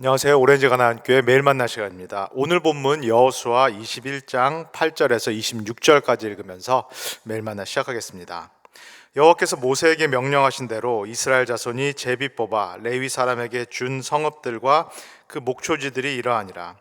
안녕하세요. 오렌지 가나안교회 매일 만나 시간입니다. 오늘 본문 여호수아 21장 8절에서 26절까지 읽으면서 매일 만나 시작하겠습니다. 여호와께서 모세에게 명령하신 대로 이스라엘 자손이 제비 뽑아 레위 사람에게 준 성읍들과 그 목초지들이 이러하니라.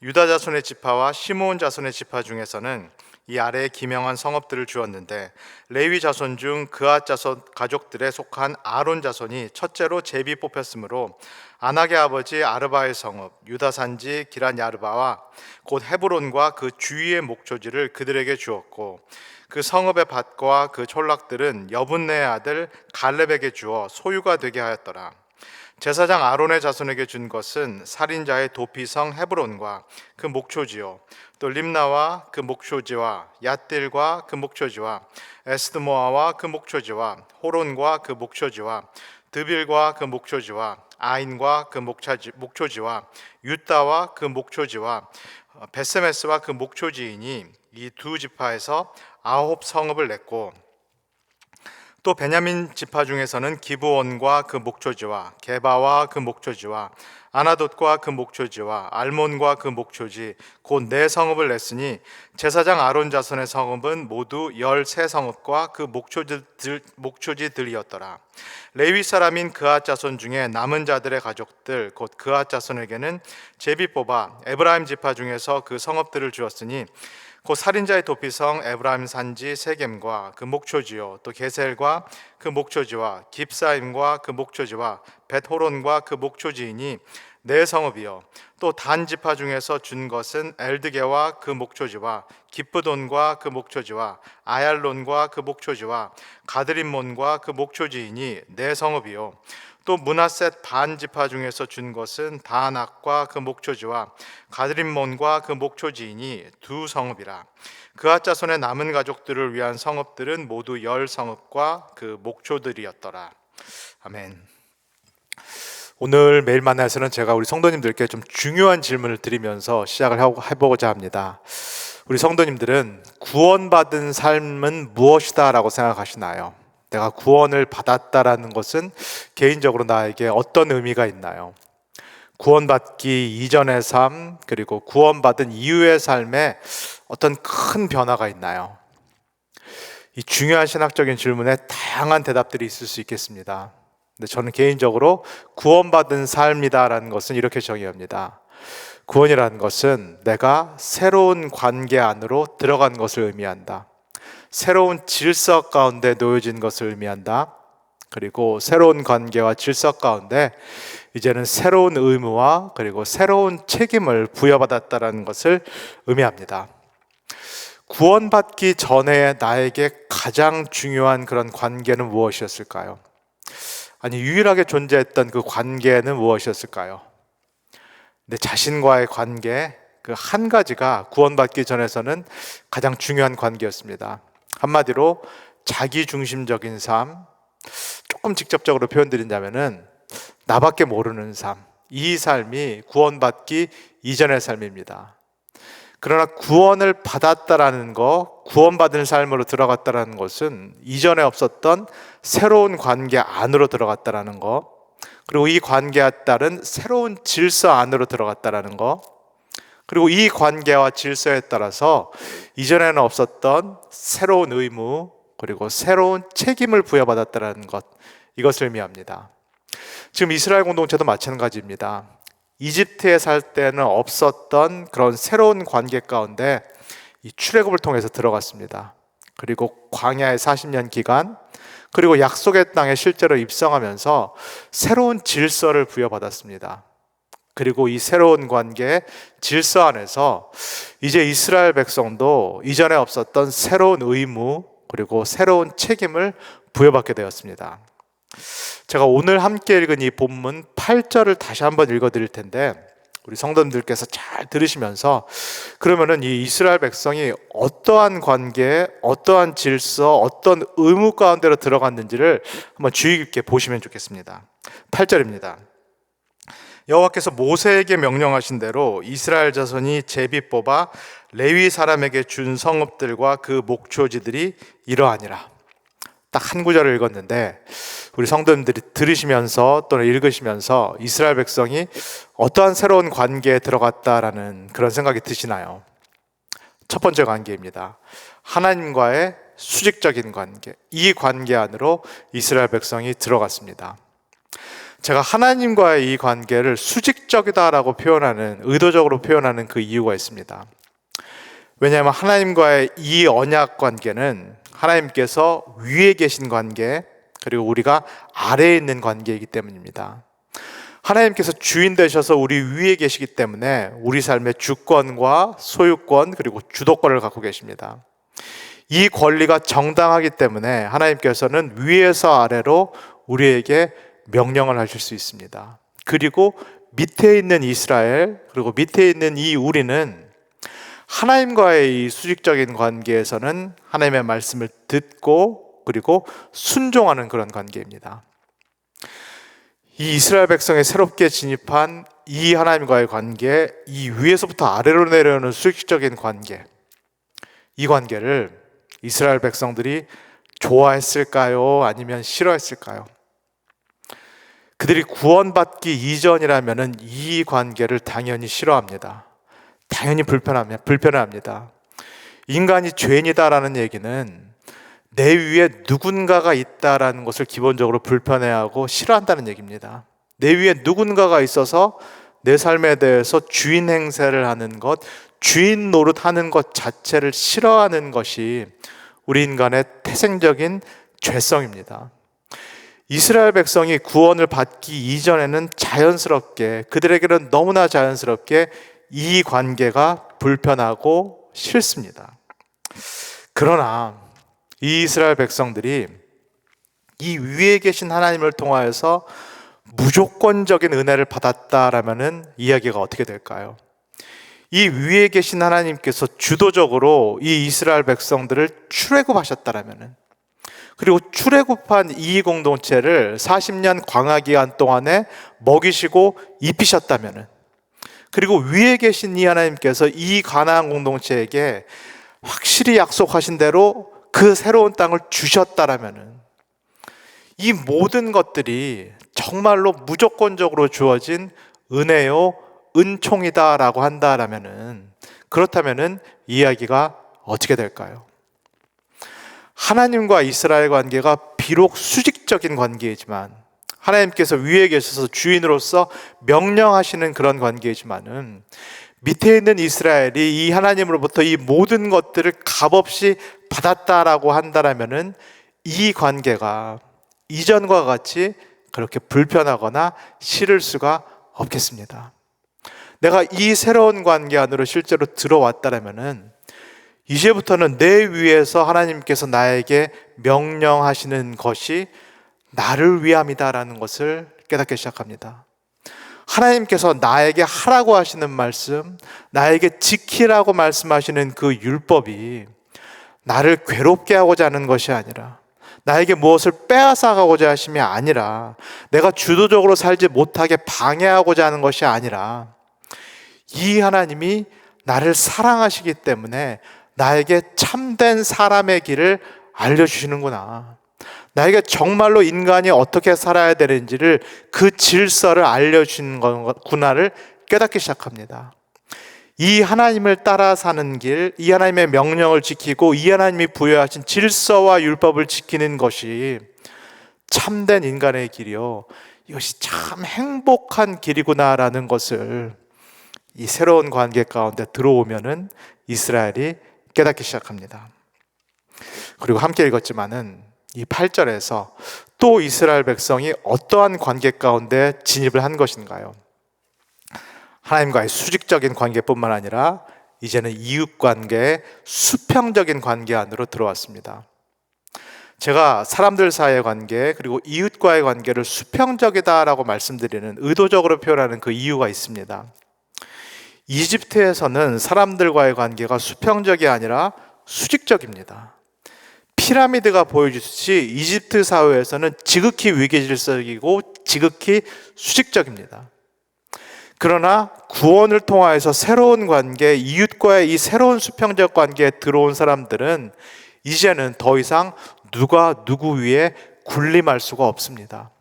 유다 자손의 지파와 시므온 자손의 지파 중에서는 이 아래에 기명한 성읍들을 주었는데 레위 자손 중 그앗 자손 가족들에 속한 아론 자손이 첫째로 제비 뽑혔으므로 아낙의 아버지 아르바의 성읍 유다 산지 기란 야르바와 곧 헤브론과 그 주위의 목초지를 그들에게 주었고 그 성읍의 밭과 그 촌락들은 여분네의 아들 갈렙에게 주어 소유가 되게 하였더라. 제사장 아론의 자손에게 준 것은 살인자의 도피성 헤브론과 그 목초지요 또 림나와 그 목초지와 얏딜과 그 목초지와 에스드모아와 그 목초지와 호론과 그 목초지와 드빌과 그 목초지와 아인과 그 목초지와 유다와 그 목초지와 베세메스와 그 목초지이니 이 두 지파에서 9성읍을 냈고 또 베냐민 지파 중에서는 기브온과 그 목초지와 게바와 그 목초지와 아나돗과 그 목초지와 알몬과 그 목초지 곧 네 성읍을 냈으니 제사장 아론 자손의 성읍은 모두 13성읍과 그 목초지들이었더라. 레위 사람인 그앗 자손 중에 남은 자들의 가족들 곧 그앗 자손에게는 제비 뽑아 에브라임 지파 중에서 그 성읍들을 주었으니 곧 살인자의 도피성 에브라임 산지 세겜과 그 목초지요 또 게셀과 그 목초지와 깁사임과 그 목초지와 벳호론과 그 목초지이니 네 성읍이요 또 단 지파 중에서 준 것은 엘드게와 그 목초지와 기프돈과 그 목초지와 아얄론과 그 목초지와 가드림몬과 그 목초지이니 네 성읍이요 또 므낫셋 반 지파 중에서 준 것은 다낙과 그 목초지와 가드림몬과 그 목초지이니 두 성읍이라. 그앗 자손의 남은 가족들을 위한 성읍들은 모두 10성읍과 그 목초들이었더라. 아멘. 오늘 매일 만나에서는 제가 우리 성도님들께 좀 중요한 질문을 드리면서 시작을 해보고자 합니다. 우리 성도님들은 구원받은 삶은 무엇이다 라고 생각하시나요? 내가 구원을 받았다라는 것은 개인적으로 나에게 어떤 의미가 있나요? 구원받기 이전의 삶 그리고 구원받은 이후의 삶에 어떤 큰 변화가 있나요? 이 중요한 신학적인 질문에 다양한 대답들이 있을 수 있겠습니다. 근데 저는 개인적으로 구원받은 삶이다라는 것은 이렇게 정의합니다. 구원이라는 것은 내가 새로운 관계 안으로 들어간 것을 의미한다. 새로운 질서 가운데 놓여진 것을 의미한다. 그리고 새로운 관계와 질서 가운데 이제는 새로운 의무와 그리고 새로운 책임을 부여받았다는 것을 의미합니다. 구원받기 전에 나에게 가장 중요한 그런 관계는 무엇이었을까요? 아니, 유일하게 존재했던 그 관계는 무엇이었을까요? 내 자신과의 관계, 그 한 가지가 구원받기 전에서는 가장 중요한 관계였습니다. 한마디로 자기중심적인 삶, 조금 직접적으로 표현드린다면은 나밖에 모르는 삶, 이 삶이 구원받기 이전의 삶입니다. 그러나 구원을 받았다라는 것, 구원받은 삶으로 들어갔다라는 것은 이전에 없었던 새로운 관계 안으로 들어갔다라는 것, 그리고 이 관계에 따른 새로운 질서 안으로 들어갔다라는 것, 그리고 이 관계와 질서에 따라서 이전에는 없었던 새로운 의무 그리고 새로운 책임을 부여받았다는 것, 이것을 의미합니다. 지금 이스라엘 공동체도 마찬가지입니다. 이집트에 살 때는 없었던 그런 새로운 관계 가운데 이 출애굽을 통해서 들어갔습니다. 그리고 광야의 40년 기간 그리고 약속의 땅에 실제로 입성하면서 새로운 질서를 부여받았습니다. 그리고 이 새로운 관계의 질서 안에서 이제 이스라엘 백성도 이전에 없었던 새로운 의무 그리고 새로운 책임을 부여받게 되었습니다. 제가 오늘 함께 읽은 이 본문 8절을 다시 한번 읽어드릴 텐데 우리 성도님들께서 잘 들으시면서 그러면은 이 이스라엘 백성이 어떠한 관계에 어떠한 질서 어떤 의무 가운데로 들어갔는지를 한번 주의 깊게 보시면 좋겠습니다. 8절입니다. 여호와께서 모세에게 명령하신 대로 이스라엘 자손이 제비 뽑아 레위 사람에게 준 성읍들과 그 목초지들이 이러하니라. 딱 한 구절을 읽었는데 우리 성도님들이 들으시면서 또는 읽으시면서 이스라엘 백성이 어떠한 새로운 관계에 들어갔다라는 그런 생각이 드시나요? 첫 번째 관계입니다. 하나님과의 수직적인 관계. 이 관계 안으로 이스라엘 백성이 들어갔습니다. 제가 하나님과의 이 관계를 수직적이다라고 의도적으로 표현하는 그 이유가 있습니다. 왜냐하면 하나님과의 이 언약 관계는 하나님께서 위에 계신 관계, 그리고 우리가 아래에 있는 관계이기 때문입니다. 하나님께서 주인 되셔서 우리 위에 계시기 때문에 우리 삶의 주권과 소유권 그리고 주도권을 갖고 계십니다. 이 권리가 정당하기 때문에 하나님께서는 위에서 아래로 우리에게 명령을 하실 수 있습니다. 그리고 밑에 있는 이스라엘, 그리고 밑에 있는 이 우리는 하나님과의 이 수직적인 관계에서는 하나님의 말씀을 듣고 그리고 순종하는 그런 관계입니다. 이 이스라엘 백성이 새롭게 진입한 이 하나님과의 관계, 이 위에서부터 아래로 내려오는 수직적인 관계, 이 관계를 이스라엘 백성들이 좋아했을까요? 아니면 싫어했을까요? 그들이 구원받기 이전이라면 이 관계를 당연히 싫어합니다. 당연히 불편합니다. 인간이 죄인이다라는 얘기는 내 위에 누군가가 있다라는 것을 기본적으로 불편해하고 싫어한다는 얘기입니다. 내 위에 누군가가 있어서 내 삶에 대해서 주인 행세를 하는 것, 주인 노릇하는 것 자체를 싫어하는 것이 우리 인간의 태생적인 죄성입니다. 이스라엘 백성이 구원을 받기 이전에는 그들에게는 너무나 자연스럽게 이 관계가 불편하고 싫습니다. 그러나 이 이스라엘 백성들이 이 위에 계신 하나님을 통하여서 무조건적인 은혜를 받았다라면은 이야기가 어떻게 될까요? 이 위에 계신 하나님께서 주도적으로 이 이스라엘 백성들을 출애굽하셨다라면은, 그리고 출애굽한 이 공동체를 40년 광야 기간 동안에 먹이시고 입히셨다면은, 그리고 위에 계신 이 하나님께서 이 가나안 공동체에게 확실히 약속하신 대로 그 새로운 땅을 주셨다라면은, 이 모든 것들이 정말로 무조건적으로 주어진 은혜요, 은총이다라고 한다라면은, 그렇다면은 이야기가 어떻게 될까요? 하나님과 이스라엘 관계가 비록 수직적인 관계이지만, 하나님께서 위에 계셔서 주인으로서 명령하시는 그런 관계이지만은, 밑에 있는 이스라엘이 이 하나님으로부터 이 모든 것들을 값없이 받았다라고 한다라면은 이 관계가 이전과 같이 그렇게 불편하거나 싫을 수가 없겠습니다. 내가 이 새로운 관계 안으로 실제로 들어왔다라면은 이제부터는 내 위에서 하나님께서 나에게 명령하시는 것이 나를 위함이다라는 것을 깨닫기 시작합니다. 하나님께서 나에게 하라고 하시는 말씀, 나에게 지키라고 말씀하시는 그 율법이 나를 괴롭게 하고자 하는 것이 아니라, 나에게 무엇을 빼앗아가고자 하심이 아니라, 내가 주도적으로 살지 못하게 방해하고자 하는 것이 아니라, 이 하나님이 나를 사랑하시기 때문에 나에게 참된 사람의 길을 알려주시는구나, 나에게 정말로 인간이 어떻게 살아야 되는지를, 그 질서를 알려주시는 거구나를 깨닫기 시작합니다. 이 하나님을 따라 사는 길, 이 하나님의 명령을 지키고 이 하나님이 부여하신 질서와 율법을 지키는 것이 참된 인간의 길이요, 이것이 참 행복한 길이구나라는 것을 이 새로운 관계 가운데 들어오면은 이스라엘이 깨닫기 시작합니다. 그리고 함께 읽었지만은 이 8절에서 또 이스라엘 백성이 어떠한 관계 가운데 진입을 한 것인가요? 하나님과의 수직적인 관계뿐만 아니라 이제는 이웃관계의 수평적인 관계 안으로 들어왔습니다. 제가 사람들 사이의 관계, 그리고 이웃과의 관계를 수평적이다라고 말씀드리는, 의도적으로 표현하는 그 이유가 있습니다. 이집트에서는 사람들과의 관계가 수평적이 아니라 수직적입니다. 피라미드가 보여주듯이 이집트 사회에서는 지극히 위계질서이고 지극히 수직적입니다. 그러나 구원을 통하여서 새로운 관계, 이웃과의 이 새로운 수평적 관계에 들어온 사람들은 이제는 더 이상 누가 누구 위에 군림할 수가 없습니다.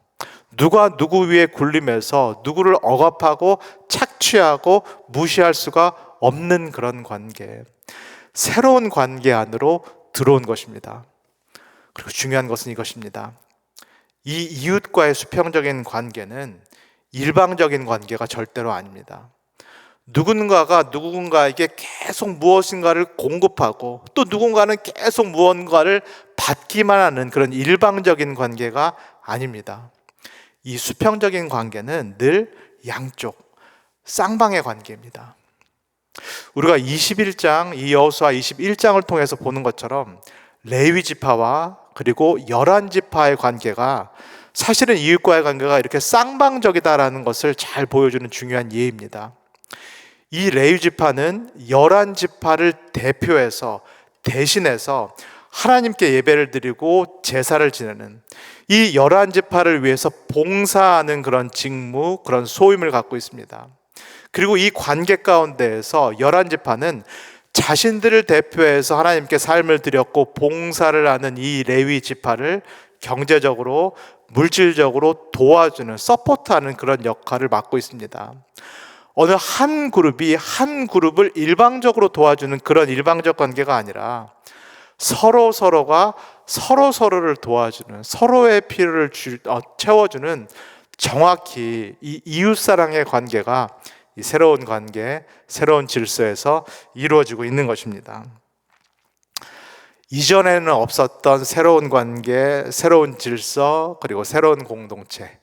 누가 누구 위에 군림해서 누구를 억압하고 착취하고 무시할 수가 없는 그런 관계, 새로운 관계 안으로 들어온 것입니다. 그리고 중요한 것은 이것입니다. 이 이웃과의 수평적인 관계는 일방적인 관계가 절대로 아닙니다. 누군가가 누군가에게 계속 무엇인가를 공급하고 또 누군가는 계속 무언가를 받기만 하는 그런 일방적인 관계가 아닙니다. 이 수평적인 관계는 늘 양쪽, 쌍방의 관계입니다. 우리가 21장, 이 여호수아 21장을 통해서 보는 것처럼 레위 지파와 그리고 열한 지파의 관계가 사실은 이웃과의 관계가 이렇게 쌍방적이다라는 것을 잘 보여주는 중요한 예입니다. 이 레위 지파는 열한 지파를 대표해서 대신해서 하나님께 예배를 드리고 제사를 지내는 이 열한 지파를 위해서 봉사하는 그런 직무, 그런 소임을 갖고 있습니다. 그리고 이 관계 가운데에서 열한 지파는 자신들을 대표해서 하나님께 삶을 드렸고 봉사를 하는 이 레위 지파를 경제적으로, 물질적으로 도와주는, 서포트하는 그런 역할을 맡고 있습니다. 어느 한 그룹이 한 그룹을 일방적으로 도와주는 그런 일방적 관계가 아니라 서로가 서로를 도와주는, 서로의 필요를 채워주는 정확히 이 이웃사랑의 관계가 이 새로운 관계, 새로운 질서에서 이루어지고 있는 것입니다. 이전에는 없었던 새로운 관계, 새로운 질서, 그리고 새로운 공동체,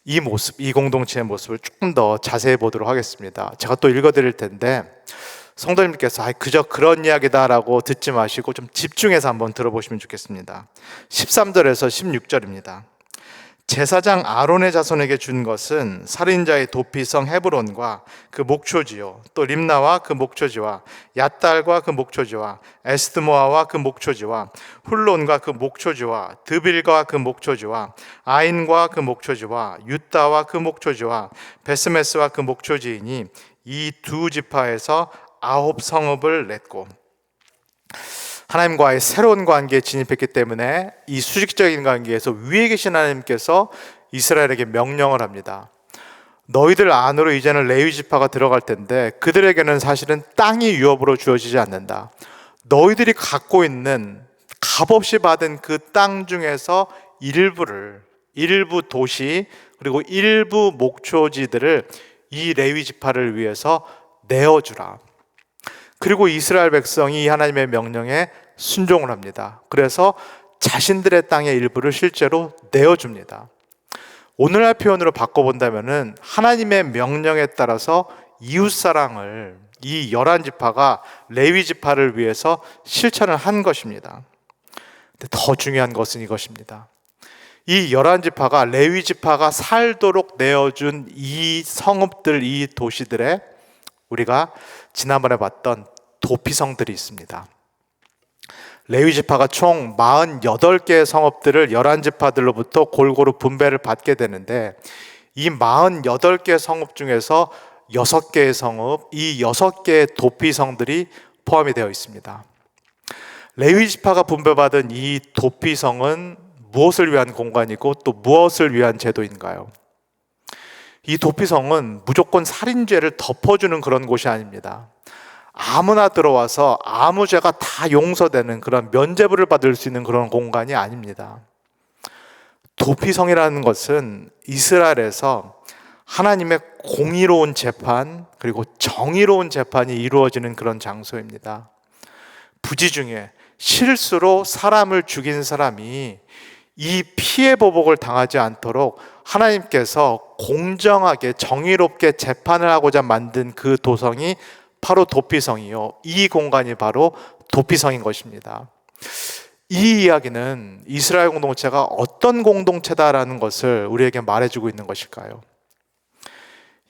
이 모습, 이 공동체의 모습을 조금 더 자세히 보도록 하겠습니다. 제가 또 읽어드릴 텐데 성도님께서 그저 그런 이야기다라고 듣지 마시고 좀 집중해서 한번 들어보시면 좋겠습니다. 13절에서 16절입니다. 제사장 아론의 자손에게 준 것은 살인자의 도피성 헤브론과 그 목초지요, 또 림나와 그 목초지와 얏달과 그 목초지와 에스드모아와 그 목초지와 훌론과 그 목초지와 드빌과 그 목초지와 아인과 그 목초지와 유다와 그 목초지와 베스메스와 그 목초지이니 이 두 지파에서 9 성읍을 냈고, 하나님과의 새로운 관계에 진입했기 때문에 이 수직적인 관계에서 위에 계신 하나님께서 이스라엘에게 명령을 합니다. 너희들 안으로 이제는 레위 지파가 들어갈 텐데 그들에게는 사실은 땅이 유업으로 주어지지 않는다. 너희들이 갖고 있는 값없이 받은 그 땅 중에서 일부 도시 그리고 일부 목초지들을 이 레위 지파를 위해서 내어주라. 그리고 이스라엘 백성이 이 하나님의 명령에 순종을 합니다. 그래서 자신들의 땅의 일부를 실제로 내어줍니다. 오늘날 표현으로 바꿔본다면은 하나님의 명령에 따라서 이웃사랑을 이 열한 지파가 레위 지파를 위해서 실천을 한 것입니다. 근데 더 중요한 것은 이것입니다. 이 열한 지파가 레위 지파가 살도록 내어준 이 성읍들, 이 도시들에 우리가 지난번에 봤던 도피성들이 있습니다. 레위 지파가 총 48개의 성읍들을 열한 지파들로부터 골고루 분배를 받게 되는데 이 48개의 성읍 중에서 6개의 성읍, 이 6개의 도피성들이 포함이 되어 있습니다. 레위 지파가 분배받은 이 도피성은 무엇을 위한 공간이고 또 무엇을 위한 제도인가요? 이 도피성은 무조건 살인죄를 덮어주는 그런 곳이 아닙니다. 아무나 들어와서 아무 죄가 다 용서되는 그런 면죄부를 받을 수 있는 그런 공간이 아닙니다. 도피성이라는 것은 이스라엘에서 하나님의 공의로운 재판 그리고 정의로운 재판이 이루어지는 그런 장소입니다. 부지 중에 실수로 사람을 죽인 사람이 이 피해 보복을 당하지 않도록 하나님께서 공정하게 정의롭게 재판을 하고자 만든 그 도성이 바로 도피성이요, 이 공간이 바로 도피성인 것입니다. 이 이야기는 이스라엘 공동체가 어떤 공동체다라는 것을 우리에게 말해주고 있는 것일까요?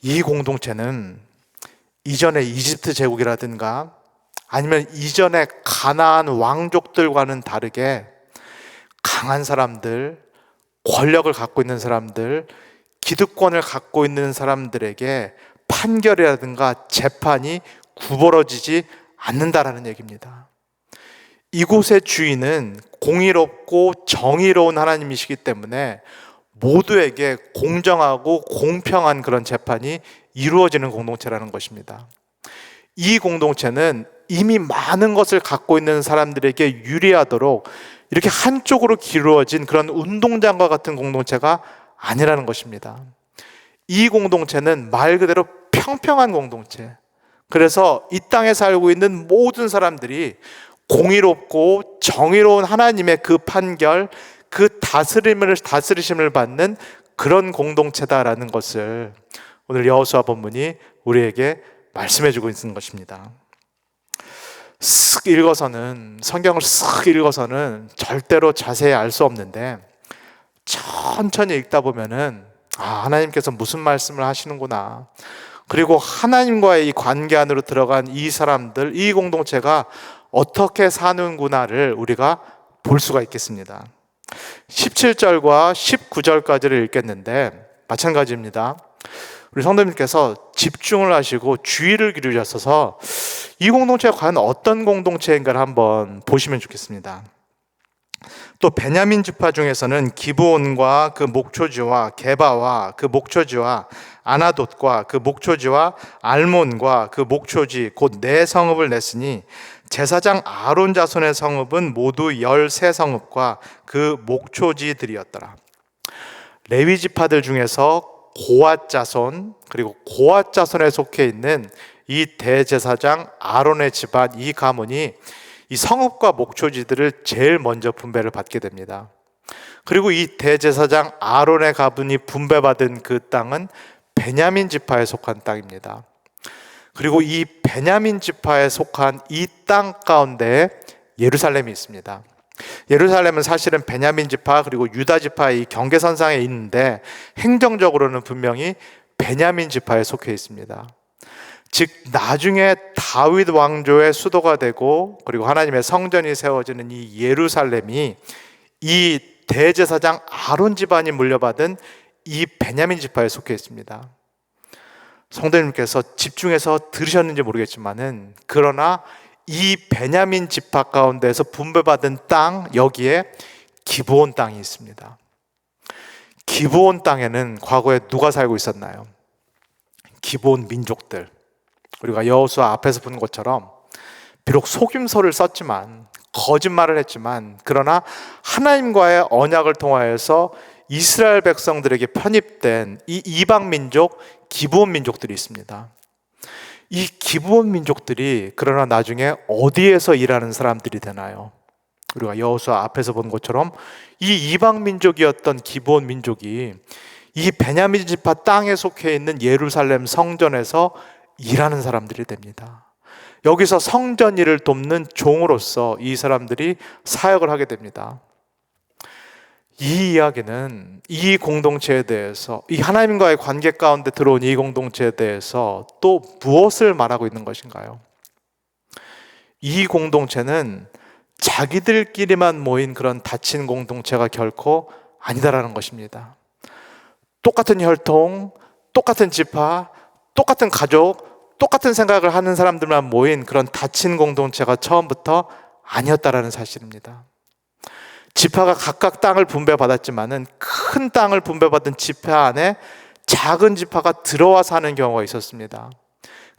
이 공동체는 이전의 이집트 제국이라든가 아니면 이전의 가나안 왕족들과는 다르게 강한 사람들, 권력을 갖고 있는 사람들, 기득권을 갖고 있는 사람들에게 판결이라든가 재판이 구부러지지 않는다라는 얘기입니다. 이곳의 주인은 공의롭고 정의로운 하나님이시기 때문에 모두에게 공정하고 공평한 그런 재판이 이루어지는 공동체라는 것입니다. 이 공동체는 이미 많은 것을 갖고 있는 사람들에게 유리하도록 이렇게 한쪽으로 기울어진 그런 운동장과 같은 공동체가 아니라는 것입니다. 이 공동체는 말 그대로 평평한 공동체. 그래서 이 땅에 살고 있는 모든 사람들이 공의롭고 정의로운 하나님의 그 판결, 그 다스리심을 받는 그런 공동체다라는 것을 오늘 여호수아 본문이 우리에게 말씀해 주고 있는 것입니다. 성경을 쓱 읽어서는 절대로 자세히 알 수 없는데 천천히 읽다 보면은 하나님께서 무슨 말씀을 하시는구나. 그리고 하나님과의 이 관계 안으로 들어간 이 사람들, 이 공동체가 어떻게 사는구나를 우리가 볼 수가 있겠습니다. 17절과 19절까지를 읽겠는데 마찬가지입니다. 우리 성도님께서 집중을 하시고 주의를 기울이셔서 이 공동체가 과연 어떤 공동체인가를 한번 보시면 좋겠습니다. 또 베냐민 지파 중에서는 기브온과 그 목초지와 게바와 그 목초지와 아나돗과 그 목초지와 알몬과 그 목초지 곧 네 성읍을 냈으니 제사장 아론 자손의 성읍은 모두 13성읍과 그 목초지들이었더라. 레위 지파들 중에서 고앗 자손 그리고 고앗 자손에 속해 있는 이 대제사장 아론의 집안 이 가문이 이 성읍과 목초지들을 제일 먼저 분배를 받게 됩니다. 그리고 이 대제사장 아론의 가문이 분배받은 그 땅은 베냐민 지파에 속한 땅입니다. 그리고 이 베냐민 지파에 속한 이 땅 가운데 예루살렘이 있습니다. 예루살렘은 사실은 베냐민 지파 그리고 유다 지파의 이 경계선상에 있는데 행정적으로는 분명히 베냐민 지파에 속해 있습니다. 즉 나중에 다윗 왕조의 수도가 되고 그리고 하나님의 성전이 세워지는 이 예루살렘이 이 대제사장 아론 집안이 물려받은 이 베냐민 지파에 속해 있습니다. 성도님께서 집중해서 들으셨는지 모르겠지만은 그러나 이 베냐민 지파 가운데서 분배받은 땅 여기에 기브온 땅이 있습니다. 기브온 땅에는 과거에 누가 살고 있었나요? 기브온 민족들. 우리가 여호수아 앞에서 본 것처럼 비록 속임수를 썼지만 거짓말을 했지만 그러나 하나님과의 언약을 통하여서 이스라엘 백성들에게 편입된 이 이방 민족 기브온 민족들이 있습니다. 이 기브온 민족들이 그러나 나중에 어디에서 일하는 사람들이 되나요? 우리가 여호수아 앞에서 본 것처럼 이 이방 민족이었던 기브온 민족이 이 베냐민 지파 땅에 속해 있는 예루살렘 성전에서 일하는 사람들이 됩니다. 여기서 성전 일을 돕는 종으로서 이 사람들이 사역을 하게 됩니다. 이 이야기는 이 공동체에 대해서 이 하나님과의 관계 가운데 들어온 이 공동체에 대해서 또 무엇을 말하고 있는 것인가요? 이 공동체는 자기들끼리만 모인 그런 닫힌 공동체가 결코 아니다라는 것입니다. 똑같은 혈통, 똑같은 지파, 똑같은 가족, 똑같은 생각을 하는 사람들만 모인 그런 닫힌 공동체가 처음부터 아니었다라는 사실입니다. 지파가 각각 땅을 분배받았지만은 큰 땅을 분배받은 지파 안에 작은 지파가 들어와 사는 경우가 있었습니다.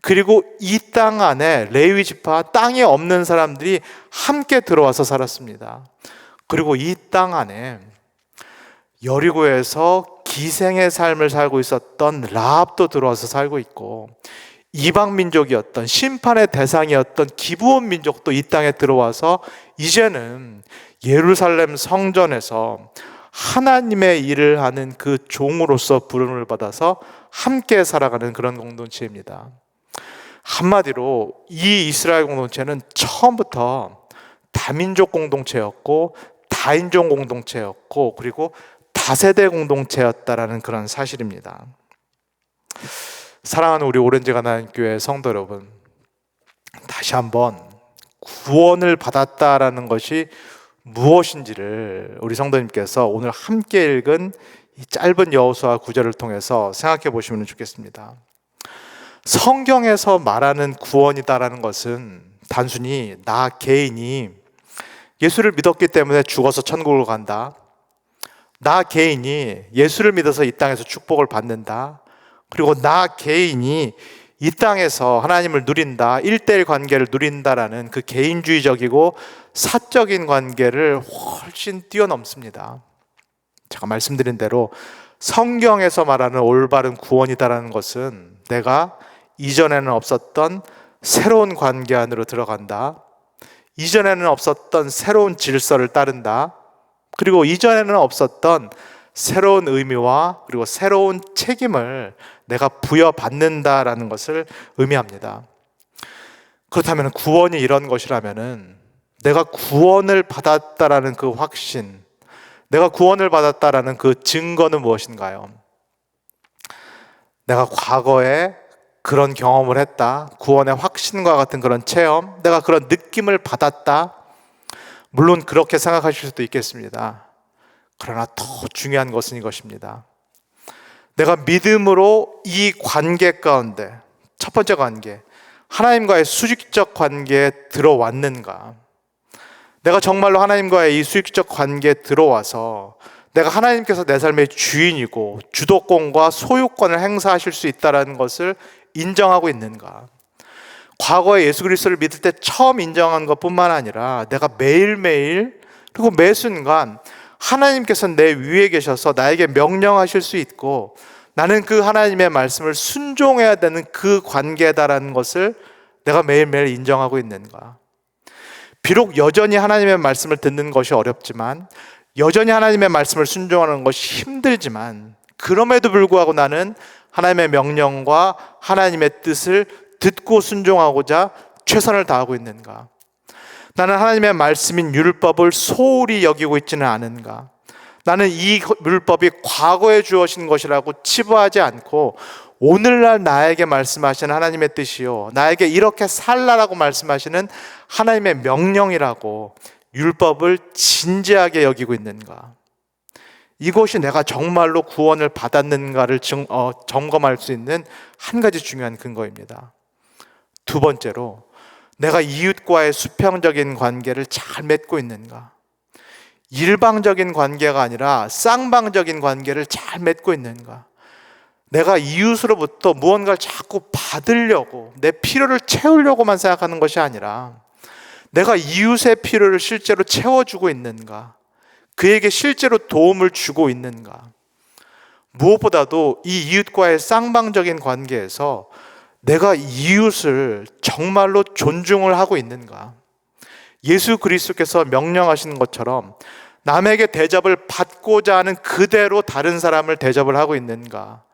그리고 이 땅 안에 레위 지파, 땅이 없는 사람들이 함께 들어와서 살았습니다. 그리고 이 땅 안에 여리고에서 기생의 삶을 살고 있었던 라합도 들어와서 살고 있고 이방 민족이었던 심판의 대상이었던 기브온 민족도 이 땅에 들어와서 이제는 예루살렘 성전에서 하나님의 일을 하는 그 종으로서 부름을 받아서 함께 살아가는 그런 공동체입니다. 한마디로 이 이스라엘 공동체는 처음부터 다민족 공동체였고 다인종 공동체였고 그리고 다세대 공동체였다라는 그런 사실입니다. 사랑하는 우리 오렌지 가나안교회 성도 여러분, 다시 한번 구원을 받았다라는 것이 무엇인지를 우리 성도님께서 오늘 함께 읽은 이 짧은 여호수아 9절을 통해서 생각해 보시면 좋겠습니다. 성경에서 말하는 구원이다라는 것은 단순히 나 개인이 예수를 믿었기 때문에 죽어서 천국을 간다. 나 개인이 예수를 믿어서 이 땅에서 축복을 받는다. 그리고 나 개인이 이 땅에서 하나님을 누린다, 1:1 관계를 누린다라는 그 개인주의적이고 사적인 관계를 훨씬 뛰어넘습니다. 제가 말씀드린 대로 성경에서 말하는 올바른 구원이다라는 것은 내가 이전에는 없었던 새로운 관계 안으로 들어간다. 이전에는 없었던 새로운 질서를 따른다. 그리고 이전에는 없었던 새로운 의미와 그리고 새로운 책임을 내가 부여받는다라는 것을 의미합니다. 그렇다면 구원이 이런 것이라면은 내가 구원을 받았다라는 그 확신, 내가 구원을 받았다라는 그 증거는 무엇인가요? 내가 과거에 그런 경험을 했다. 구원의 확신과 같은 그런 체험, 내가 그런 느낌을 받았다. 물론 그렇게 생각하실 수도 있겠습니다. 그러나 더 중요한 것은 이것입니다. 내가 믿음으로 이 관계 가운데, 첫 번째 관계, 하나님과의 수직적 관계에 들어왔는가? 내가 정말로 하나님과의 이 수직적 관계에 들어와서 내가 하나님께서 내 삶의 주인이고 주도권과 소유권을 행사하실 수 있다는 것을 인정하고 있는가? 과거에 예수 그리스도를 믿을 때 처음 인정한 것뿐만 아니라 내가 매일매일 그리고 매 순간 하나님께서 내 위에 계셔서 나에게 명령하실 수 있고 나는 그 하나님의 말씀을 순종해야 되는 그 관계다라는 것을 내가 매일매일 인정하고 있는가? 비록 여전히 하나님의 말씀을 듣는 것이 어렵지만, 여전히 하나님의 말씀을 순종하는 것이 힘들지만, 그럼에도 불구하고 나는 하나님의 명령과 하나님의 뜻을 듣고 순종하고자 최선을 다하고 있는가? 나는 하나님의 말씀인 율법을 소홀히 여기고 있지는 않은가? 나는 이 율법이 과거에 주어진 것이라고 치부하지 않고 오늘날 나에게 말씀하시는 하나님의 뜻이요, 나에게 이렇게 살라라고 말씀하시는 하나님의 명령이라고 율법을 진지하게 여기고 있는가? 이것이 내가 정말로 구원을 받았는가를 점검할 수 있는 한 가지 중요한 근거입니다. 두 번째로, 내가 이웃과의 수평적인 관계를 잘 맺고 있는가? 일방적인 관계가 아니라 쌍방적인 관계를 잘 맺고 있는가? 내가 이웃으로부터 무언가를 자꾸 받으려고, 내 필요를 채우려고만 생각하는 것이 아니라 내가 이웃의 필요를 실제로 채워주고 있는가? 그에게 실제로 도움을 주고 있는가? 무엇보다도 이 이웃과의 쌍방적인 관계에서 내가 이웃을 정말로 존중을 하고 있는가? 예수 그리스도께서 명령하시는 것처럼 남에게 대접을 받고자 하는 그대로 다른 사람을 대접을 하고 있는가?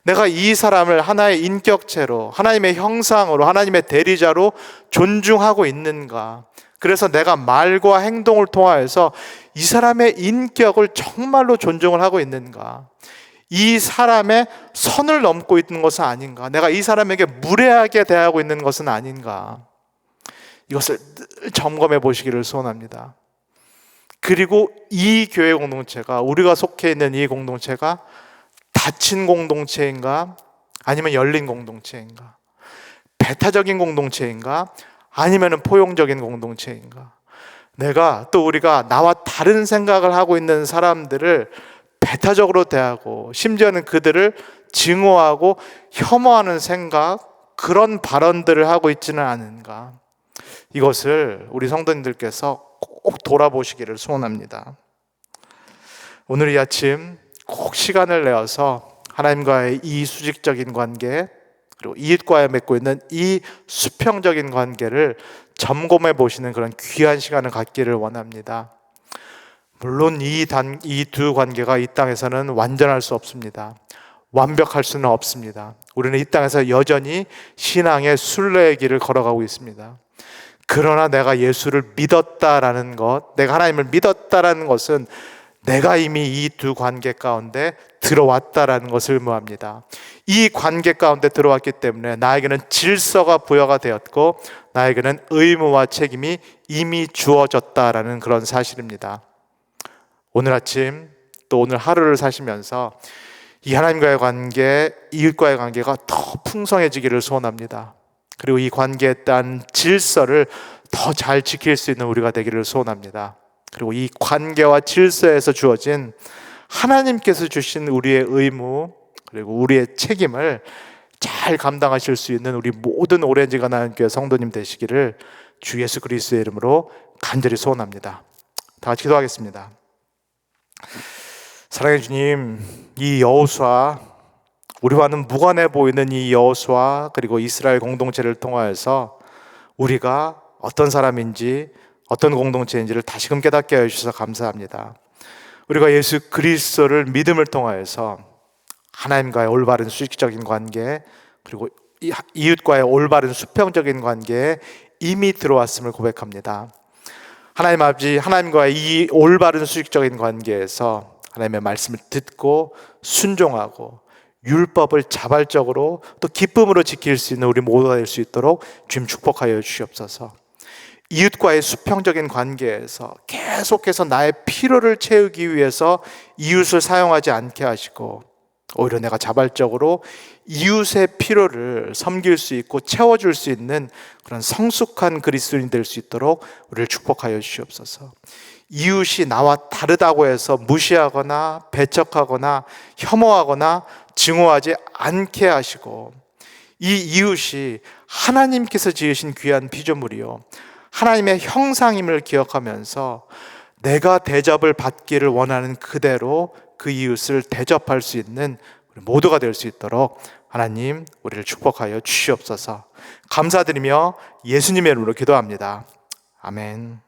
내가 이 사람을 하나의 인격체로, 하나님의 형상으로, 하나님의 대리자로 존중하고 있는가? 그래서 내가 말과 행동을 통하여서 이 사람의 인격을 정말로 존중을 하고 있는가? 이 사람의 선을 넘고 있는 것은 아닌가? 내가 이 사람에게 무례하게 대하고 있는 것은 아닌가? 이것을 늘 점검해 보시기를 소원합니다. 그리고 이 교회 공동체가, 우리가 속해 있는 이 공동체가 닫힌 공동체인가? 아니면 열린 공동체인가? 배타적인 공동체인가? 아니면 포용적인 공동체인가? 내가 또 우리가 나와 다른 생각을 하고 있는 사람들을 배타적으로 대하고 심지어는 그들을 증오하고 혐오하는 생각, 그런 발언들을 하고 있지는 않은가? 이것을 우리 성도님들께서 꼭 돌아보시기를 소원합니다. 오늘 이 아침 꼭 시간을 내어서 하나님과의 이 수직적인 관계, 그리고 이웃과의 맺고 있는 이 수평적인 관계를 점검해 보시는 그런 귀한 시간을 갖기를 원합니다. 물론 이 두 관계가 이 땅에서는 완전할 수 없습니다. 완벽할 수는 없습니다. 우리는 이 땅에서 여전히 신앙의 순례의 길을 걸어가고 있습니다. 그러나 내가 예수를 믿었다라는 것, 내가 하나님을 믿었다라는 것은 내가 이미 이 두 관계 가운데 들어왔다라는 것을 의미합니다. 이 관계 가운데 들어왔기 때문에 나에게는 질서가 부여가 되었고 나에게는 의무와 책임이 이미 주어졌다라는 그런 사실입니다. 오늘 아침 또 오늘 하루를 사시면서 이 하나님과의 관계, 이웃과의 관계가 더 풍성해지기를 소원합니다. 그리고 이 관계에 대한 질서를 더 잘 지킬 수 있는 우리가 되기를 소원합니다. 그리고 이 관계와 질서에서 주어진 하나님께서 주신 우리의 의무 그리고 우리의 책임을 잘 감당하실 수 있는 우리 모든 오렌지 가나안교회 성도님 되시기를 주 예수 그리스도의 이름으로 간절히 소원합니다. 다 같이 기도하겠습니다. 사랑해 주님, 이 여호수아, 우리와는 무관해 보이는 이 여호수아 그리고 이스라엘 공동체를 통하여서 우리가 어떤 사람인지 어떤 공동체인지를 다시금 깨닫게 해주셔서 감사합니다. 우리가 예수 그리스도를 믿음을 통하여서 하나님과의 올바른 수직적인 관계 그리고 이웃과의 올바른 수평적인 관계에 이미 들어왔음을 고백합니다. 하나님 아버지, 하나님과의 이 올바른 수직적인 관계에서 하나님의 말씀을 듣고 순종하고 율법을 자발적으로 또 기쁨으로 지킬 수 있는 우리 모두가 될 수 있도록 주님 축복하여 주시옵소서. 이웃과의 수평적인 관계에서 계속해서 나의 필요를 채우기 위해서 이웃을 사용하지 않게 하시고 오히려 내가 자발적으로 이웃의 필요를 섬길 수 있고 채워줄 수 있는 그런 성숙한 그리스도인이 될 수 있도록 우리를 축복하여 주시옵소서. 이웃이 나와 다르다고 해서 무시하거나 배척하거나 혐오하거나 증오하지 않게 하시고 이 이웃이 하나님께서 지으신 귀한 피조물이요 하나님의 형상임을 기억하면서 내가 대접을 받기를 원하는 그대로 그 이웃을 대접할 수 있는 우리 모두가 될 수 있도록 하나님 우리를 축복하여 주시옵소서. 감사드리며 예수님의 이름으로 기도합니다. 아멘.